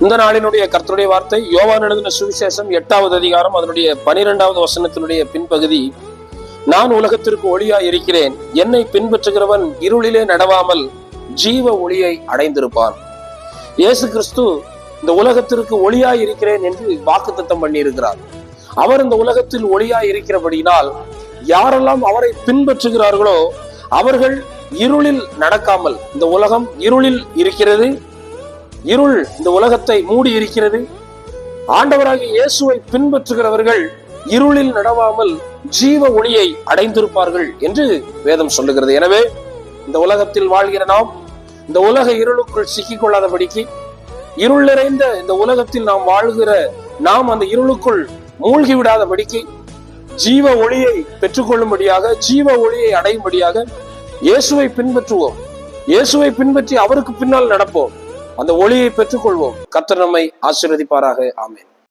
இந்த நாளினுடைய கர்த்தருடைய வார்த்தை யோவான் எழுதின சுவிசேஷம் 8வது அதிகாரம் அதனுடைய 12வது வசனத்தினுடைய பின்பகுதி. நான் உலகத்திற்கு ஒளியாய் இருக்கிறேன், என்னை பின்பற்றுகிறவன் இருளிலே நடவாமல் ஜீவ ஒளியை அடைந்திருப்பான். இயேசு கிறிஸ்து இந்த உலகத்திற்கு ஒளியாய் இருக்கிறேன் என்று வாக்குத்தத்தம் பண்ணி இருக்கிறார். அவர் இந்த உலகத்தில் ஒளியாய் இருக்கிறபடியினால் யாரெல்லாம் அவரை பின்பற்றுகிறார்களோ அவர்கள் இருளில் நடக்காமல், இந்த உலகம் இருளில் இருக்கிறது, இருள் இந்த உலகத்தை மூடி இருக்கிறது. ஆண்டவராகிய இயேசுவை பின்பற்றுகிறவர்கள் இருளில் நடவாமல் ஜீவ ஒளியை அடைந்திருப்பார்கள் என்று வேதம் சொல்லுகிறது. எனவே இந்த உலகத்தில் வாழ்கிற நாம் இந்த உலக இருளுக்குள் சிக்கிக் கொள்ளாதபடிக்கு, இருள் நிறைந்த இந்த உலகத்தில் நாம் வாழ்கிற நாம் அந்த இருளுக்குள் மூழ்கி விடாதபடிக்கு ஜீவ ஒளியை பெற்றுக்கொள்ளும்படியாக, ஜீவ ஒளியை அடையும்படியாக இயேசுவை பின்பற்றுவோம். இயேசுவை பின்பற்றி அவருக்கு பின்னால் நடப்போம். அந்த ஒளியை பெற்றுக்கொள்வோம். கர்த்தர் நம்மை ஆசீர்வதிப்பாராக. ஆமென்.